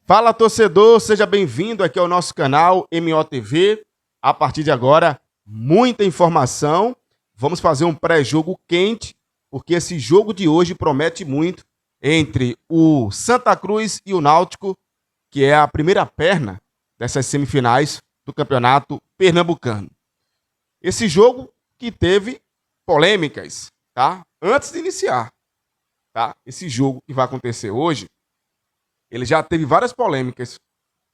Fala, torcedor, seja bem-vindo aqui ao nosso canal MOTV. A partir de agora, muita informação. Vamos fazer um pré-jogo quente, porque esse jogo de hoje promete muito entre o Santa Cruz e o Náutico, que é a primeira perna dessas semifinais do Campeonato Pernambucano. Esse jogo que teve polêmicas, tá? Antes de iniciar, tá? Esse jogo que vai acontecer hoje, ele já teve várias polêmicas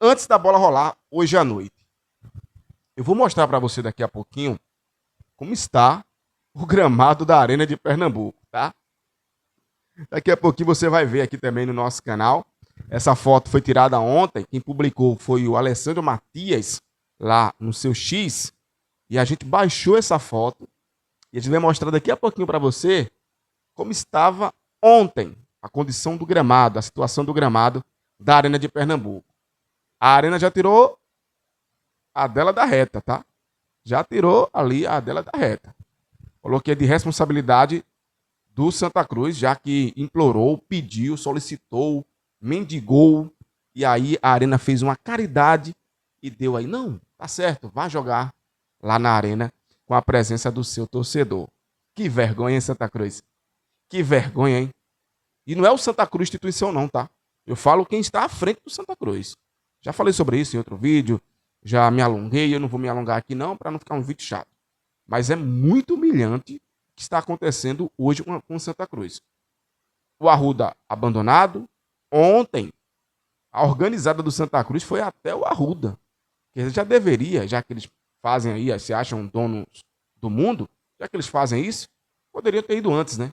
antes da bola rolar hoje à noite. Eu vou mostrar para você daqui a pouquinho como está o gramado da Arena de Pernambuco, tá? Daqui a pouquinho você vai ver aqui também no nosso canal. Essa foto foi tirada ontem. Quem publicou foi o Alessandro Matias, lá no seu X. E a gente baixou essa foto. E a gente vai mostrar daqui a pouquinho para você como estava ontem a condição do gramado, a situação do gramado da Arena de Pernambuco. A Arena já tirou a dela da reta, tá? Já tirou ali a dela da reta. Coloquei de responsabilidade do Santa Cruz, já que implorou, pediu, solicitou, mendigou, e aí a Arena fez uma caridade e deu aí, não, tá certo, vá jogar lá na Arena com a presença do seu torcedor. Que vergonha, hein, Santa Cruz? Que vergonha, hein? E não é o Santa Cruz instituição não, tá? Eu falo quem está à frente do Santa Cruz. Já falei sobre isso em outro vídeo, já me alonguei, eu não vou me alongar aqui não, para não ficar um vídeo chato. Mas é muito humilhante o que está acontecendo hoje com o Santa Cruz. O Arruda abandonado. Ontem, a organizada do Santa Cruz foi até o Arruda. Que já deveria, já que eles fazem aí, se acham donos do mundo, já que eles fazem isso, poderiam ter ido antes, né?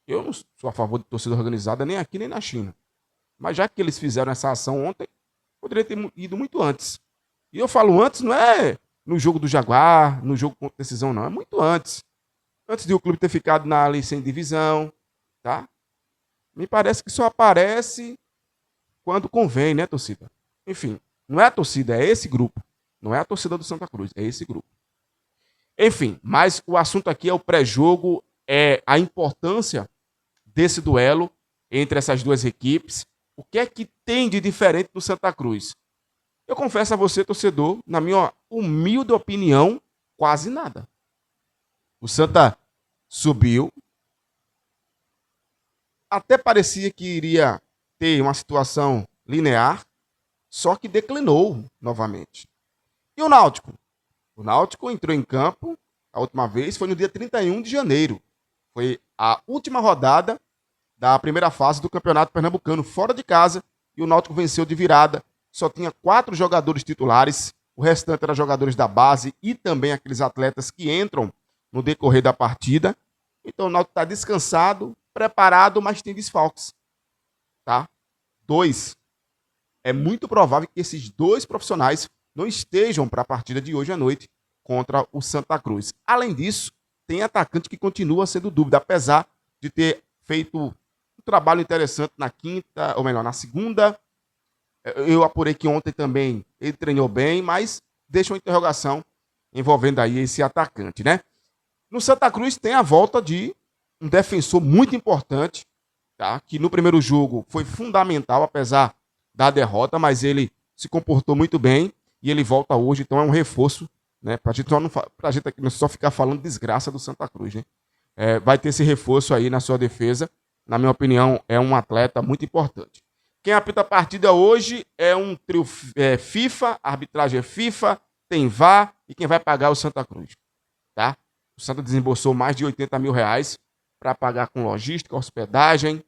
Eu não sou a favor de torcida organizada nem aqui nem na China. Mas já que eles fizeram essa ação ontem, poderia ter ido muito antes. E eu falo antes, não é no jogo do Jaguar, no jogo contra decisão, não. É muito antes. Antes de o clube ter ficado na ali sem divisão, tá? Me parece que só aparece quando convém, né, torcida? Enfim, não é a torcida, é esse grupo. Não é a torcida do Santa Cruz, é esse grupo. Enfim, mas o assunto aqui é o pré-jogo, é a importância desse duelo entre essas duas equipes. O que é que tem de diferente do Santa Cruz? Eu confesso a você, torcedor, na minha humilde opinião, quase nada. O Santa subiu, até parecia que iria ter uma situação linear, só que declinou novamente. E o Náutico? O Náutico entrou em campo, a última vez foi no dia 31 de janeiro. Foi a última rodada da primeira fase do Campeonato Pernambucano, fora de casa, e o Náutico venceu de virada. Só tinha 4 jogadores titulares, o restante eram jogadores da base e também aqueles atletas que entram no decorrer da partida. Então o Náutico está descansado, preparado, mas tem desfalques. Tá? 2. É muito provável que esses 2 profissionais não estejam para a partida de hoje à noite contra o Santa Cruz. Além disso, tem atacante que continua sendo dúvida, apesar de ter feito um trabalho interessante na quinta, ou melhor, na segunda. Eu apurei que ontem também ele treinou bem, mas deixa uma interrogação envolvendo aí esse atacante, né? No Santa Cruz tem a volta de um defensor muito importante, tá? Que no primeiro jogo foi fundamental, apesar da derrota, mas ele se comportou muito bem e ele volta hoje, então é um reforço, né? Pra gente aqui não só ficar falando desgraça do Santa Cruz, né? Vai ter esse reforço aí na sua defesa. Na minha opinião, é um atleta muito importante. Quem apita a partida hoje é um trio FIFA, a arbitragem é FIFA, tem VAR e quem vai pagar é o Santa Cruz. Tá? O Santa desembolsou mais de 80 mil reais para pagar com logística, hospedagem,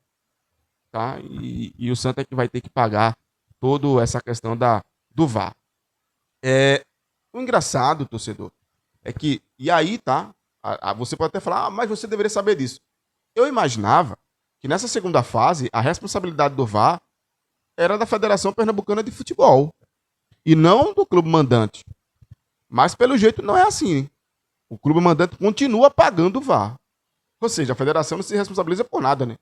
tá? E o Santa é que vai ter que pagar toda essa questão do VAR. O engraçado, torcedor, é que, e aí, tá? Você pode até falar, mas você deveria saber disso. Eu imaginava que nessa segunda fase, a responsabilidade do VAR era da Federação Pernambucana de Futebol e não do clube mandante. Mas pelo jeito não é assim. O clube mandante continua pagando o VAR. Ou seja, a federação não se responsabiliza por nada, né?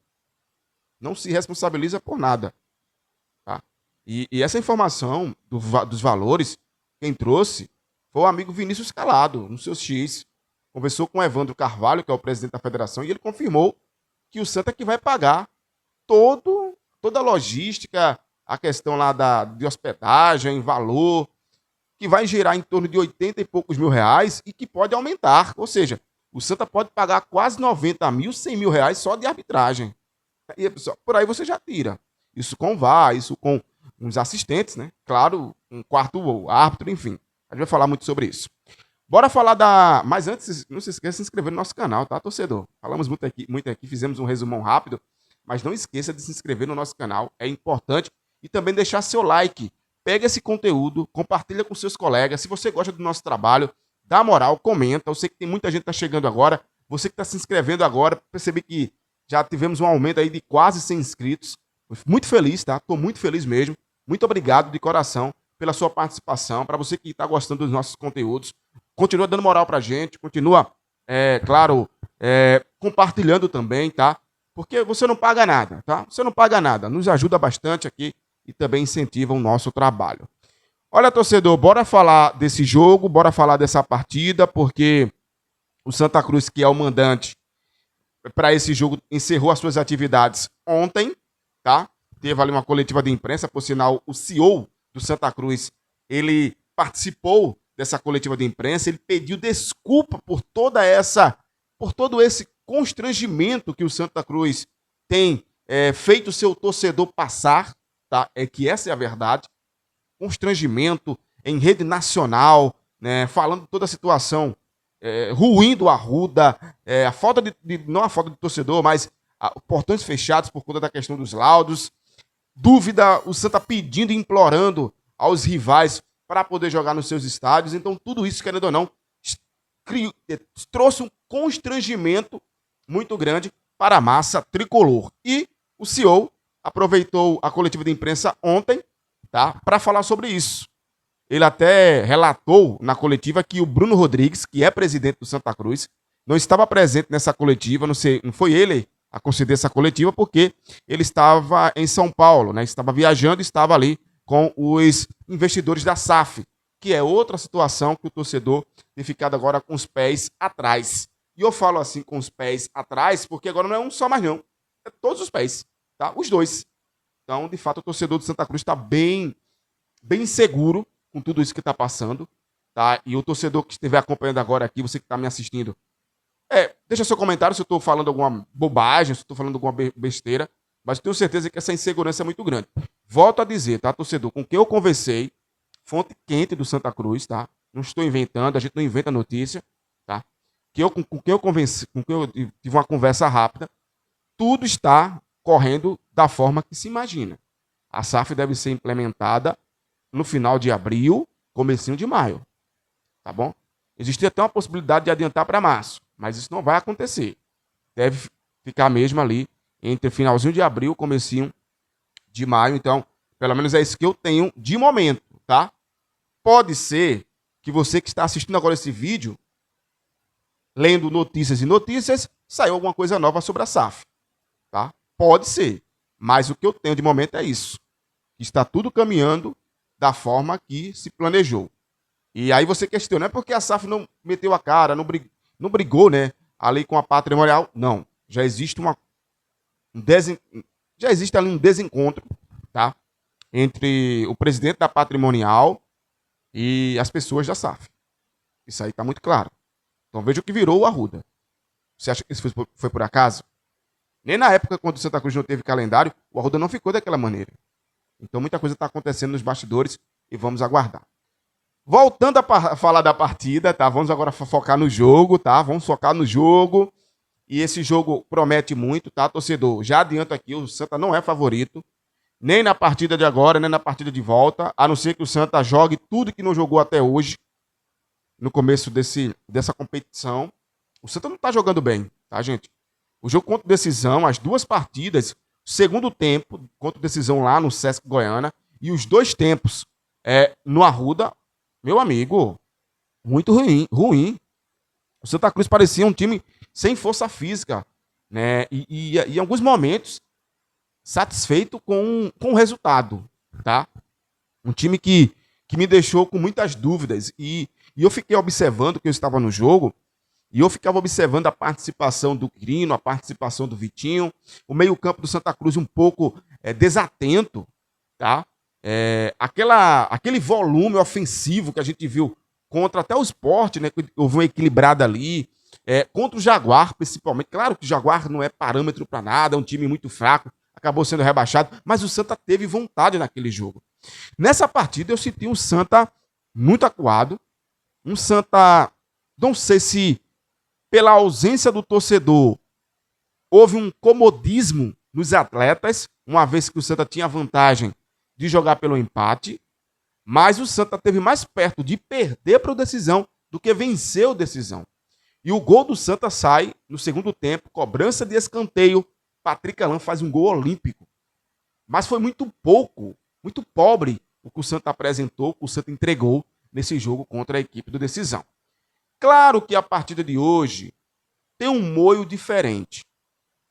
Não se responsabiliza por nada. Tá? E essa informação dos valores, quem trouxe foi o amigo Vinícius Calado, no seu X. Conversou com o Evandro Carvalho, que é o presidente da federação, e ele confirmou que o Santa é que vai pagar toda a logística, a questão lá de hospedagem, valor, que vai gerar em torno de 80 e poucos mil reais e que pode aumentar. Ou seja, o Santa pode pagar quase 90 mil, 100 mil reais só de arbitragem. E por aí você já tira. Isso com o VAR, isso com uns assistentes, né? Claro, um quarto árbitro, enfim. A gente vai falar muito sobre isso. Bora falar da... Mas antes, não se esqueça de se inscrever no nosso canal, tá, torcedor? Falamos muito aqui, fizemos um resumão rápido, mas não esqueça de se inscrever no nosso canal, é importante. E também deixar seu like. Pega esse conteúdo, compartilha com seus colegas. Se você gosta do nosso trabalho, dá moral, comenta. Eu sei que tem muita gente que está chegando agora. Você que está se inscrevendo agora, percebi que já tivemos um aumento aí de quase 100 inscritos. Muito feliz, tá? Estou muito feliz mesmo. Muito obrigado de coração pela sua participação. Para você que está gostando dos nossos conteúdos, continua dando moral para a gente, continua, claro, compartilhando também, tá? Porque você não paga nada, tá? Você não paga nada. Nos ajuda bastante aqui e também incentiva o nosso trabalho. Olha, torcedor, bora falar desse jogo, bora falar dessa partida, porque o Santa Cruz, que é o mandante para esse jogo, encerrou as suas atividades ontem, tá? Teve ali uma coletiva de imprensa, por sinal, o CEO do Santa Cruz, ele participou dessa coletiva de imprensa, ele pediu desculpa por todo esse constrangimento que o Santa Cruz tem feito o seu torcedor passar, tá? É que essa é a verdade. Constrangimento em rede nacional, né? Falando toda a situação ruim do Arruda, a falta não a falta de torcedor, mas portões fechados por conta da questão dos laudos, dúvida, o Santa pedindo e implorando aos rivais para poder jogar nos seus estádios. Então, tudo isso, querendo ou não, trouxe um constrangimento muito grande para a massa tricolor. E o CEO aproveitou a coletiva de imprensa ontem, tá, para falar sobre isso. Ele até relatou na coletiva que o Bruno Rodrigues, que é presidente do Santa Cruz, não estava presente nessa coletiva, não foi ele a conceder essa coletiva, porque ele estava em São Paulo, né? Estava viajando e estava ali com os investidores da SAF, que é outra situação que o torcedor tem ficado agora com os pés atrás. E eu falo assim com os pés atrás, porque agora não é um só mais não, é todos os pés, tá? Os dois. Então, de fato, o torcedor do Santa Cruz está bem inseguro com tudo isso que está passando, tá? E o torcedor que estiver acompanhando agora aqui, você que está me assistindo, deixa seu comentário se eu estou falando alguma bobagem, se eu estou falando alguma besteira, mas eu tenho certeza que essa insegurança é muito grande. Volto a dizer, tá, torcedor, com quem eu conversei, fonte quente do Santa Cruz, tá? Não estou inventando, a gente não inventa notícia, tá? Com quem eu tive uma conversa rápida, tudo está correndo da forma que se imagina. A SAF deve ser implementada no final de abril, comecinho de maio, tá bom? Existe até uma possibilidade de adiantar para março, mas isso não vai acontecer. Deve ficar mesmo ali entre finalzinho de abril, comecinho de maio. Então, pelo menos é isso que eu tenho de momento, tá? Pode ser que você que está assistindo agora esse vídeo, lendo notícias e notícias, saiu alguma coisa nova sobre a SAF, tá? Pode ser, mas o que eu tenho de momento é isso. Está tudo caminhando da forma que se planejou. E aí você questiona, é porque a SAF não meteu a cara, não brigou, né, ali com a patrimonial? Não, já existe ali um desencontro, tá, entre o presidente da patrimonial e as pessoas da SAF. Isso aí está muito claro. Então veja o que virou o Arruda. Você acha que isso foi por acaso? Nem na época, quando o Santa Cruz não teve calendário, o Arruda não ficou daquela maneira. Então muita coisa está acontecendo nos bastidores e vamos aguardar. Voltando a falar da partida, tá? Vamos agora focar no jogo, tá? Vamos focar no jogo. E esse jogo promete muito, tá, torcedor? Já adianto aqui, o Santa não é favorito, nem na partida de agora, nem na partida de volta, a não ser que o Santa jogue tudo que não jogou até hoje, no começo dessa competição. O Santa não tá jogando bem, tá, gente? O jogo contra decisão, as duas partidas, segundo tempo contra decisão lá no Sesc Goiânia, e os dois tempos no Arruda, meu amigo, muito ruim. O Santa Cruz parecia um time sem força física, né? E em alguns momentos satisfeito com o resultado, tá? Um time que me deixou com muitas dúvidas e eu fiquei observando que eu estava no jogo e eu ficava observando a participação do Quirino, a participação do Vitinho, o meio-campo do Santa Cruz um pouco desatento, tá? Aquele volume ofensivo que a gente viu contra até o Sport, né? Que houve uma equilibrada ali. Contra o Jaguar, principalmente. Claro que o Jaguar não é parâmetro para nada, é um time muito fraco, acabou sendo rebaixado, mas o Santa teve vontade naquele jogo. Nessa partida eu senti um Santa muito acuado, um Santa, não sei se pela ausência do torcedor houve um comodismo nos atletas, uma vez que o Santa tinha vantagem de jogar pelo empate, mas o Santa esteve mais perto de perder para o Decisão do que vencer o Decisão. E o gol do Santa sai no segundo tempo, cobrança de escanteio, Patrick Alan faz um gol olímpico. Mas foi muito pouco, muito pobre o que o Santa apresentou, o que o Santa entregou nesse jogo contra a equipe do Decisão. Claro que a partida de hoje tem um molho diferente.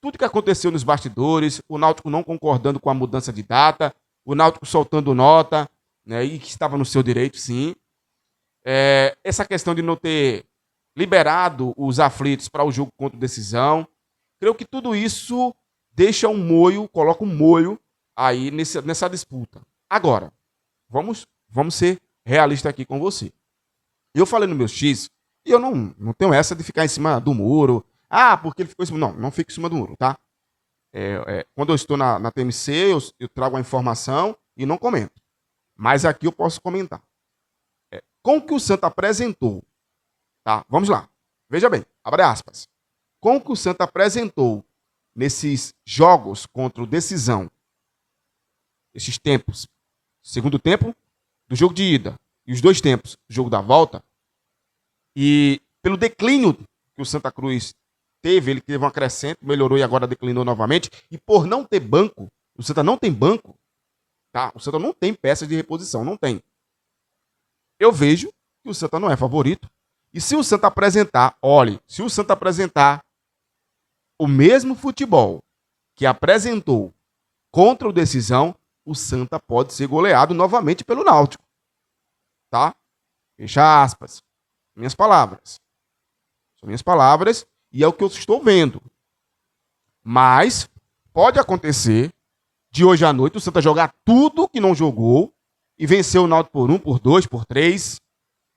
Tudo que aconteceu nos bastidores, o Náutico não concordando com a mudança de data, o Náutico soltando nota, né, e que estava no seu direito, sim. Essa questão de não ter liberado os aflitos para o jogo contra o Decisão. Creio que tudo isso deixa um molho, coloca um molho aí nessa disputa. Agora, vamos ser realistas aqui com você. Eu falei no meu X, e eu não tenho essa de ficar em cima do muro. Ah, porque ele ficou em cima. Não fico em cima do muro, tá? Quando eu estou na TMC, eu trago a informação e não comento. Mas aqui eu posso comentar. Com o que o Santa apresentou, tá? Vamos lá. Veja bem, abre aspas. Com o que o Santa apresentou nesses jogos contra o Decisão, esses tempos, segundo tempo do jogo de ida e os dois tempos do jogo da volta, e pelo declínio que o Santa Cruz teve, ele teve um acrescento, melhorou e agora declinou novamente, e por não ter banco, o Santa não tem banco, tá? O Santa não tem peças de reposição, não tem. Eu vejo que o Santa não é favorito, e se o Santa apresentar, olhe, se o Santa apresentar o mesmo futebol que apresentou contra o Decisão, o Santa pode ser goleado novamente pelo Náutico. Tá? Fecha aspas. Minhas palavras. São minhas palavras e é o que eu estou vendo. Mas pode acontecer de hoje à noite o Santa jogar tudo que não jogou e vencer o Náutico por 1, por 2, por 3,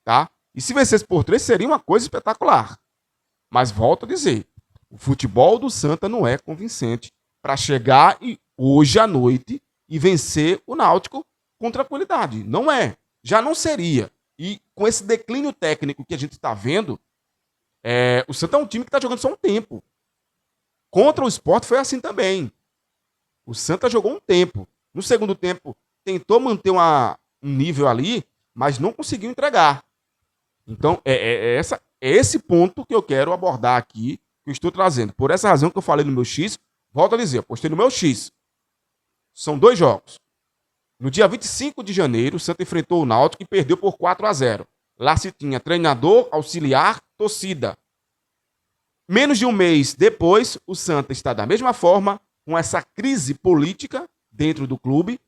tá? E se vencesse por 3 seria uma coisa espetacular. Mas volto a dizer, o futebol do Santa não é convincente para chegar hoje à noite e vencer o Náutico com tranquilidade. Não é. Já não seria. E com esse declínio técnico que a gente está vendo, o Santa é um time que está jogando só um tempo. Contra o Sport foi assim também. O Santa jogou um tempo. No segundo tempo, tentou manter um nível ali, mas não conseguiu entregar. Então, é esse ponto que eu quero abordar aqui, que eu estou trazendo. Por essa razão que eu falei no meu X, volto a dizer, eu postei no meu X. São 2 jogos. No dia 25 de janeiro, o Santa enfrentou o Náutico e perdeu por 4-0. Lá se tinha treinador, auxiliar, torcida. Menos de um mês depois, o Santa está da mesma forma, com essa crise política dentro do clube,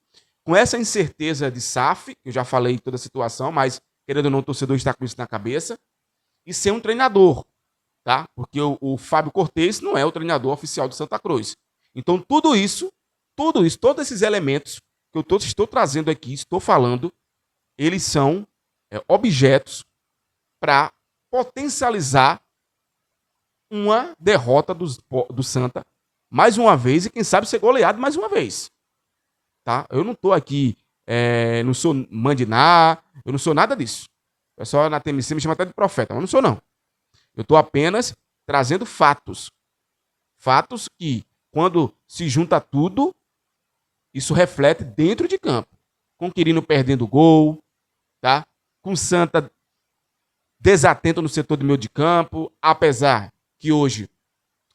com essa incerteza de SAF, que eu já falei em toda a situação, mas querendo ou não, o torcedor está com isso na cabeça, e ser um treinador, tá? Porque o Fábio Cortez não é o treinador oficial do Santa Cruz. Então, tudo isso, todos esses elementos que eu estou trazendo aqui, estou falando, eles são objetos para potencializar uma derrota do Santa mais uma vez e quem sabe ser goleado mais uma vez. Tá? Eu não estou aqui, não sou mandiná, eu não sou nada disso. O pessoal na TMC me chama até de profeta, mas não sou não. Eu estou apenas trazendo fatos. Fatos que, quando se junta tudo, isso reflete dentro de campo. Com o Quirino perdendo gol, tá? Com o Santa desatento no setor do meio de campo, apesar que hoje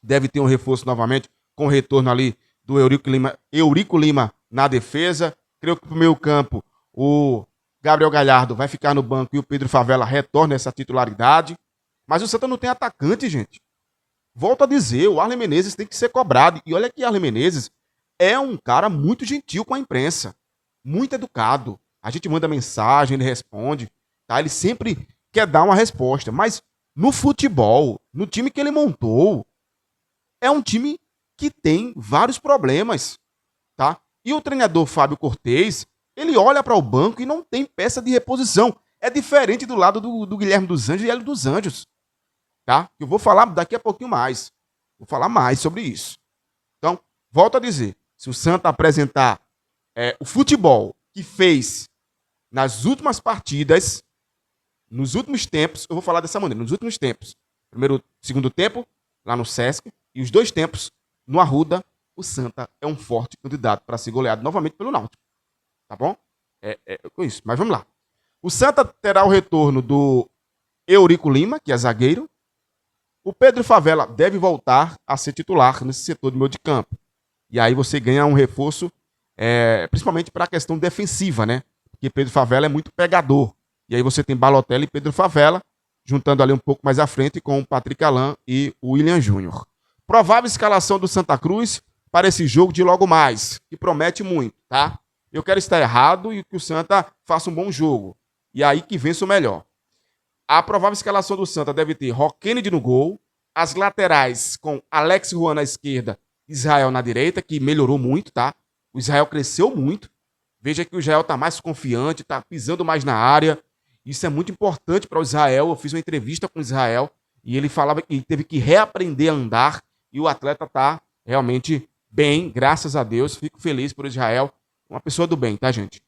deve ter um reforço novamente, com o retorno ali do Eurico Lima na defesa. Creio que para o meio campo o Gabriel Galhardo vai ficar no banco e o Pedro Favela retorna essa titularidade. Mas o Santa não tem atacante, gente. Volto a dizer, o Arlen Menezes tem que ser cobrado. E olha que Arlen Menezes é um cara muito gentil com a imprensa. Muito educado. A gente manda mensagem, ele responde. Tá? Ele sempre quer dar uma resposta. Mas no futebol, no time que ele montou, é um time que tem vários problemas. Tá? E o treinador Fábio Cortez, ele olha para o banco e não tem peça de reposição. É diferente do lado do Guilherme dos Anjos e Hélio dos Anjos, tá? Eu vou falar daqui a pouquinho mais. Vou falar mais sobre isso. Então, volto a dizer, se o Santa apresentar o futebol que fez nas últimas partidas, nos últimos tempos, eu vou falar dessa maneira, nos últimos tempos, segundo tempo, lá no Sesc, e os 2 tempos, no Arruda, o Santa é um forte candidato para ser goleado novamente pelo Náutico. Tá bom? Com isso. Mas vamos lá. O Santa terá o retorno do Eurico Lima, que é zagueiro. O Pedro Favela deve voltar a ser titular nesse setor de meio de campo. E aí você ganha um reforço, principalmente para a questão defensiva, né? Porque Pedro Favela é muito pegador. E aí você tem Balotelli e Pedro Favela, juntando ali um pouco mais à frente com o Patrick Alain e o William Júnior. Provável escalação do Santa Cruz para esse jogo de logo mais, que promete muito, tá? Eu quero estar errado e que o Santa faça um bom jogo. E aí que vença o melhor. A provável escalação do Santa deve ter Roquenide no gol, as laterais com Alex Juan na esquerda, Israel na direita, que melhorou muito, tá? O Israel cresceu muito. Veja que o Israel tá mais confiante, tá pisando mais na área. Isso é muito importante para o Israel. Eu fiz uma entrevista com o Israel e ele falava que ele teve que reaprender a andar e o atleta tá realmente bem, graças a Deus. Fico feliz por Israel. Uma pessoa do bem, tá, gente?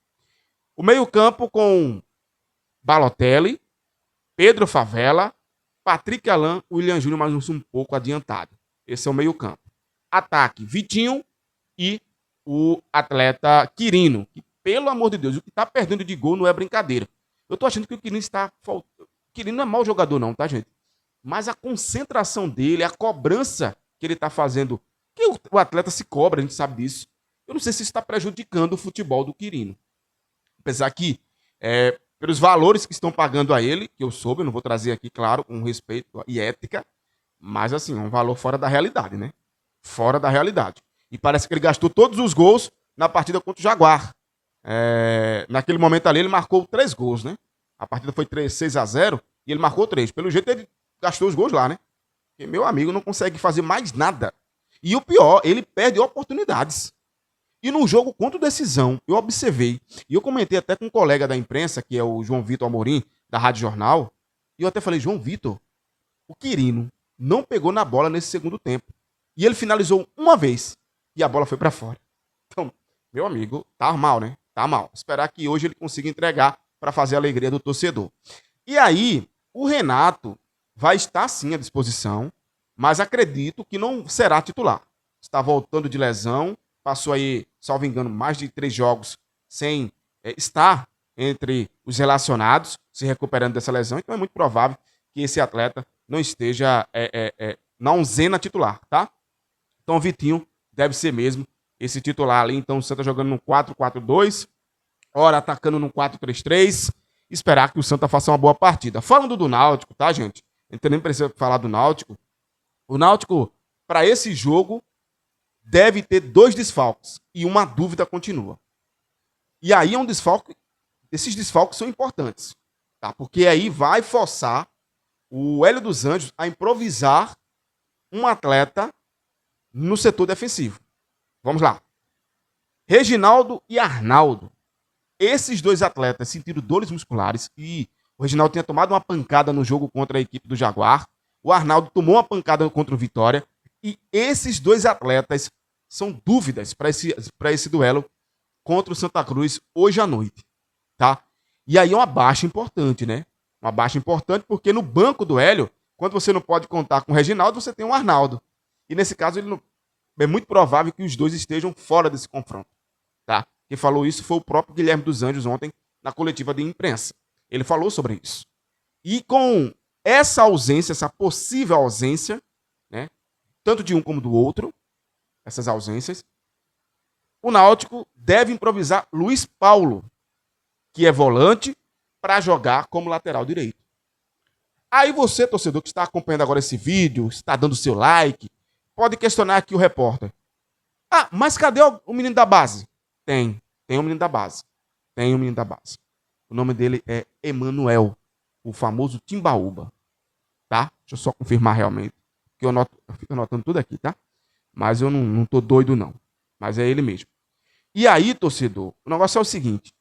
O meio-campo com Balotelli, Pedro Favela, Patrick Alain, William Júnior, mas um pouco adiantado. Esse é o meio-campo. Ataque, Vitinho e o atleta Quirino. Que, pelo amor de Deus, o que tá perdendo de gol não é brincadeira. Eu tô achando que o Quirino está... O Quirino não é mau jogador não, tá, gente? Mas a concentração dele, a cobrança que ele tá fazendo, que o atleta se cobra, a gente sabe disso. Eu não sei se isso está prejudicando o futebol do Quirino. Apesar que, pelos valores que estão pagando a ele, que eu soube, eu não vou trazer aqui, claro, com respeito e ética, mas assim, um valor fora da realidade, né? Fora da realidade. E parece que ele gastou todos os gols na partida contra o Jaguar. Naquele momento ali, ele marcou 3 gols, né? A partida foi 6-0 e ele marcou 3. Pelo jeito, ele gastou os gols lá, né? Porque meu amigo não consegue fazer mais nada. E o pior, ele perde oportunidades. E no jogo contra o Decisão, eu observei, e eu comentei até com um colega da imprensa, que é o João Vitor Amorim, da Rádio Jornal, e eu até falei, João Vitor, o Quirino não pegou na bola nesse segundo tempo. E ele finalizou uma vez, e a bola foi para fora. Então, meu amigo, tá mal, né? Tá mal. Esperar que hoje ele consiga entregar para fazer a alegria do torcedor. E aí, o Renato vai estar sim à disposição, mas acredito que não será titular. Está voltando de lesão, passou aí, salvo engano, mais de 3 jogos sem estar entre os relacionados, se recuperando dessa lesão. Então é muito provável que esse atleta não esteja na onzena titular, tá? Então o Vitinho deve ser mesmo esse titular ali. Então o Santa jogando no 4-4-2, ora atacando no 4-3-3. Esperar que o Santa faça uma boa partida. Falando do Náutico, tá, gente? A gente nem precisa falar do Náutico. O Náutico, para esse jogo, deve ter 2 desfalques e uma dúvida continua. E aí é um desfalque, esses desfalques são importantes, tá? Porque aí vai forçar o Hélio dos Anjos a improvisar um atleta no setor defensivo. Vamos lá. Reginaldo e Arnaldo. Esses 2 atletas sentiram dores musculares e o Reginaldo tinha tomado uma pancada no jogo contra a equipe do Jaguar. O Arnaldo tomou uma pancada contra o Vitória. E esses 2 atletas são dúvidas para esse duelo contra o Santa Cruz hoje à noite, tá? E aí é uma baixa importante, né? Uma baixa importante porque no banco do Hélio, quando você não pode contar com o Reginaldo, você tem o Arnaldo. E nesse caso, é muito provável que os 2 estejam fora desse confronto, tá? Quem falou isso foi o próprio Guilherme dos Anjos ontem na coletiva de imprensa. Ele falou sobre isso. E com essa ausência, essa possível ausência, né? Tanto de um como do outro, essas ausências, o Náutico deve improvisar Luiz Paulo, que é volante, para jogar como lateral direito. Aí você, torcedor, que está acompanhando agora esse vídeo, está dando seu like, pode questionar aqui o repórter. Ah, mas cadê o menino da base? Tem um menino da base. Tem um menino da base. O nome dele é Emanuel, o famoso Timbaúba. Tá? Deixa eu só confirmar realmente. Que eu fico anotando tudo aqui, tá? Mas eu não tô doido, não. Mas é ele mesmo. E aí, torcedor, o negócio é o seguinte,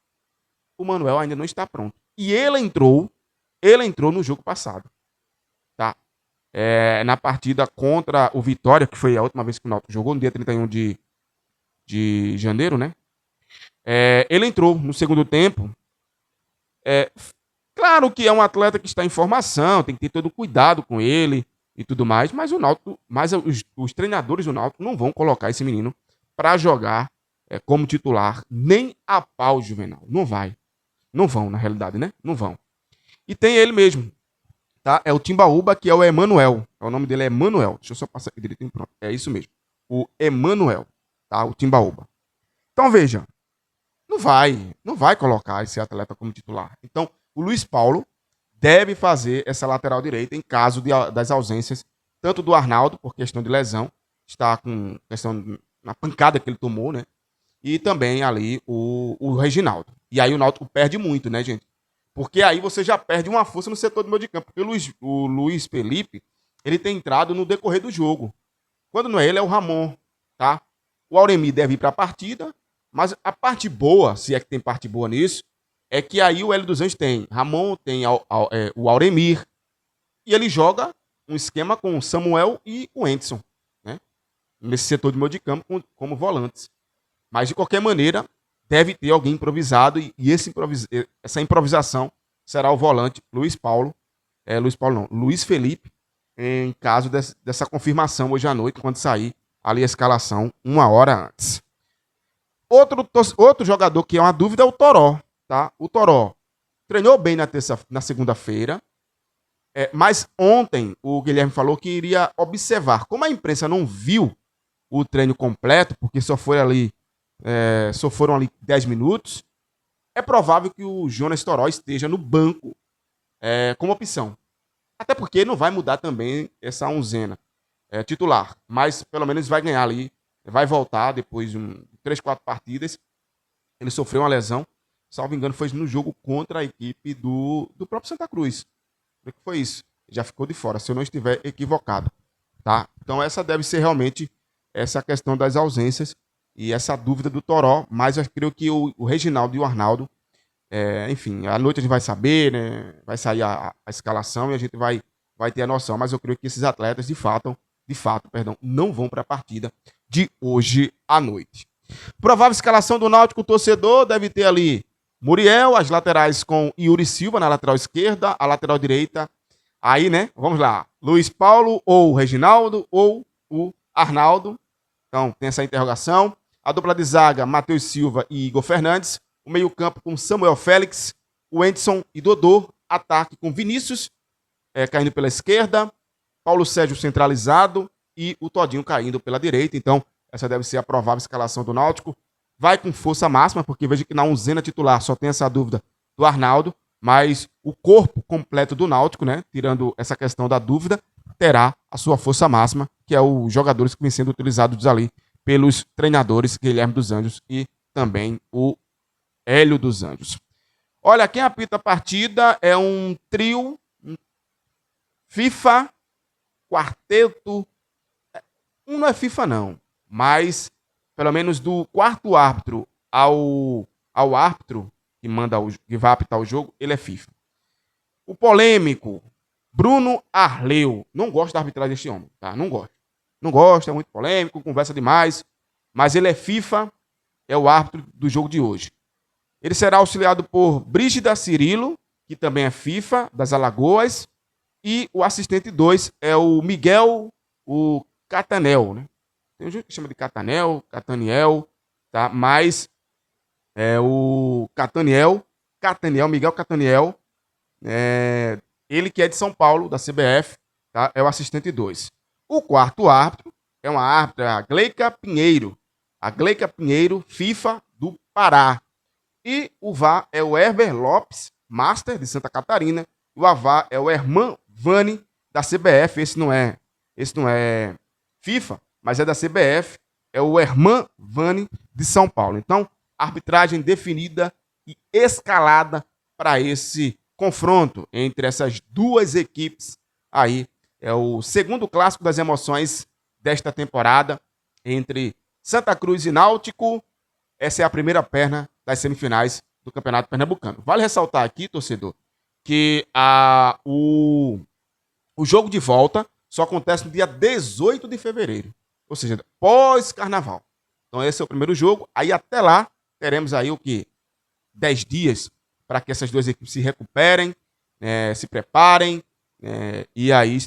o Manuel ainda não está pronto. E ele entrou no jogo passado, tá? Na partida contra o Vitória, que foi a última vez que o Náutico jogou, no dia 31 de janeiro, né? Ele entrou no segundo tempo. É, claro que é um atleta que está em formação, tem que ter todo cuidado com ele e tudo mais, mas o Náutico, os treinadores do Náutico não vão colocar esse menino para jogar como titular, nem a pau, Juvenal. Não vai. Não vão, na realidade, né? Não vão. E tem ele mesmo, tá? É o Timbaúba, que é o Emanuel. O nome dele é Emanuel. Deixa eu só passar aqui direitinho, pronto. É isso mesmo. O Emanuel, tá? O Timbaúba. Então, veja, não vai colocar esse atleta como titular. Então, o Luiz Paulo deve fazer essa lateral direita em caso das ausências, tanto do Arnaldo, por questão de lesão, está com questão na pancada que ele tomou, né? E também ali o Reginaldo. E aí o Náutico perde muito, né, gente? Porque aí você já perde uma força no setor do meio de campo. Porque o Luiz Felipe, ele tem entrado no decorrer do jogo. Quando não é ele, é o Ramon, tá? O Auremi deve ir para a partida, mas a parte boa, se é que tem parte boa nisso, é que aí o Hélio dos Anjos tem Ramon, tem o Auremir, e ele joga um esquema com o Samuel e o Endson, né? Nesse setor de meio de campo como volantes. Mas, de qualquer maneira, deve ter alguém improvisado e essa improvisação será o volante Luiz Felipe, em caso dessa confirmação hoje à noite, quando sair ali a escalação, 1 hora antes. Outro jogador que é uma dúvida é o Toró, tá? O Toró treinou bem na segunda-feira, mas ontem o Guilherme falou que iria observar. Como a imprensa não viu o treino completo, porque só foram ali 10 minutos, é provável que o Jonas Toró esteja no banco como opção. Até porque não vai mudar também essa onzena titular, mas pelo menos vai ganhar ali, vai voltar depois de 3, 4 partidas. Ele sofreu uma lesão, salvo engano, foi no jogo contra a equipe do próprio Santa Cruz. O que foi isso? Já ficou de fora, se eu não estiver equivocado. Tá? Então essa deve ser realmente essa questão das ausências e essa dúvida do Toró, mas eu creio que o Reginaldo e o Arnaldo, enfim, à noite a gente vai saber, né? Vai sair a escalação e a gente vai ter a noção, mas eu creio que esses atletas de fato, não vão para a partida de hoje à noite. Provável escalação do Náutico, o torcedor deve ter ali Muriel, as laterais com Yuri Silva na lateral esquerda, a lateral direita. Aí, né? Vamos lá. Luiz Paulo ou o Reginaldo ou o Arnaldo. Então, tem essa interrogação. A dupla de zaga, Matheus Silva e Igor Fernandes. O meio-campo com Samuel Félix, o Endson e Dodô. Ataque com Vinícius, caindo pela esquerda. Paulo Sérgio centralizado e o Todinho caindo pela direita. Então, essa deve ser a provável escalação do Náutico. Vai com força máxima, porque veja que na onzena titular só tem essa dúvida do Arnaldo, mas o corpo completo do Náutico, né, tirando essa questão da dúvida, terá a sua força máxima, que é os jogadores que vêm sendo utilizados ali pelos treinadores Guilherme dos Anjos e também o Hélio dos Anjos. Olha, quem apita a partida é um trio, FIFA, quarteto, não é FIFA não, mas pelo menos do quarto árbitro ao árbitro que vai apitar o jogo, ele é FIFA. O polêmico, Bruno Arleu. Não gosto da arbitragem deste homem, tá? Não gosto. Não gosto, é muito polêmico, conversa demais, mas ele é FIFA, é o árbitro do jogo de hoje. Ele será auxiliado por Brígida Cirilo, que também é FIFA, das Alagoas, e o assistente 2 é o Miguel, o Catanel, né? Tem gente que chama de Cataniel, tá? Mas é o Miguel Cataniel, ele que é de São Paulo, da CBF, tá? É o assistente 2. O quarto árbitro é uma árbitra, a Gleica Pinheiro. A Gleica Pinheiro, FIFA do Pará. E o VAR é o Herber Lopes, Master de Santa Catarina. E o AVAR é o Herman Vani, da CBF. Esse não é FIFA, mas é da CBF. É o Herman Vani, de São Paulo. Então, arbitragem definida e escalada para esse confronto entre essas duas equipes aí. É o segundo clássico das emoções desta temporada entre Santa Cruz e Náutico. essa é a primeira perna das semifinais do Campeonato Pernambucano. Vale ressaltar aqui, torcedor, que o jogo de volta só acontece no dia 18 de fevereiro, ou seja, pós-carnaval. Então esse é o primeiro jogo, aí até lá teremos aí o que? 10 dias para que essas duas equipes se recuperem, se preparem, e aí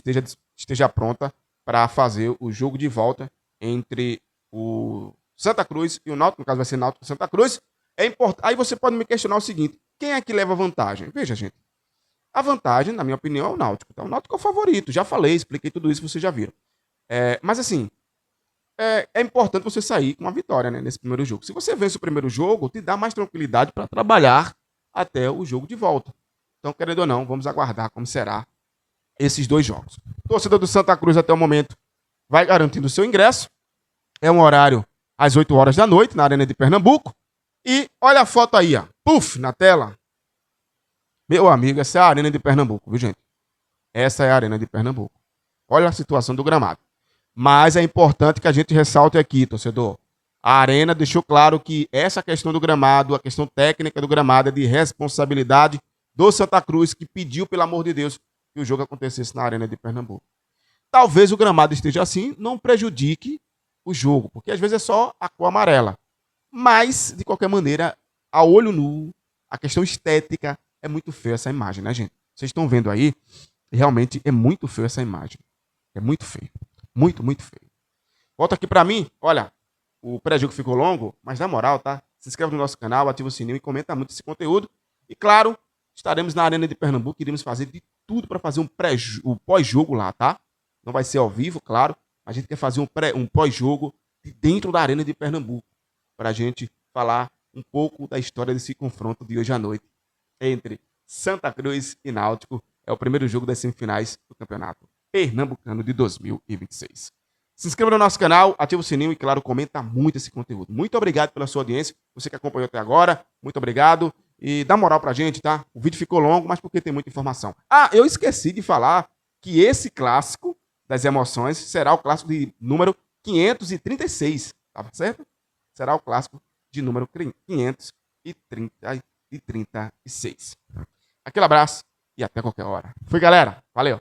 esteja pronta para fazer o jogo de volta entre o Santa Cruz e o Náutico, no caso vai ser Náutico e Santa Cruz. É importante. Aí você pode me questionar o seguinte: quem é que leva vantagem? Veja, gente, a vantagem, na minha opinião, é o Náutico. Então, o Náutico é o favorito. Já falei, expliquei tudo isso, vocês já viram. Mas assim, é importante você sair com uma vitória, né, nesse primeiro jogo. Se você vence o primeiro jogo, te dá mais tranquilidade para trabalhar até o jogo de volta. Então, querendo ou não, vamos aguardar como será esses dois jogos. Torcedor do Santa Cruz até o momento vai garantindo o seu ingresso. É um horário às 8 horas da noite, na Arena de Pernambuco. E olha a foto aí, ó. Puf, na tela. Meu amigo, essa é a Arena de Pernambuco, viu, gente? Essa é a Arena de Pernambuco. Olha a situação do gramado. Mas é importante que a gente ressalte aqui, torcedor. A Arena deixou claro que essa questão do gramado, a questão técnica do gramado, é de responsabilidade do Santa Cruz, que pediu, pelo amor de Deus, que o jogo acontecesse na Arena de Pernambuco. Talvez o gramado esteja assim, não prejudique o jogo, porque às vezes é só a cor amarela. Mas, de qualquer maneira, a olho nu, a questão estética, é muito feia essa imagem, né, gente? Vocês estão vendo aí, realmente é muito feia essa imagem. É muito feio. Muito, muito feio. Volta aqui pra mim, olha, o pré-jogo ficou longo, mas na moral, tá? Se inscreve no nosso canal, ativa o sininho e comenta muito esse conteúdo. E claro, estaremos na Arena de Pernambuco, iremos fazer de tudo para fazer um pós-jogo lá, tá? Não vai ser ao vivo, claro. A gente quer fazer um pós-jogo de dentro da Arena de Pernambuco, para a gente falar um pouco da história desse confronto de hoje à noite entre Santa Cruz e Náutico. É o primeiro jogo das semifinais do Campeonato Pernambucano de 2026. Se inscreva no nosso canal, ativa o sininho e, claro, comenta muito esse conteúdo. Muito obrigado pela sua audiência, você que acompanhou até agora, muito obrigado. E dá moral pra gente, tá? O vídeo ficou longo, mas porque tem muita informação. Ah, eu esqueci de falar que esse clássico das emoções será o clássico de número 536, tá certo? Será o clássico de número 536. Aquele abraço e até qualquer hora. Fui, galera. Valeu.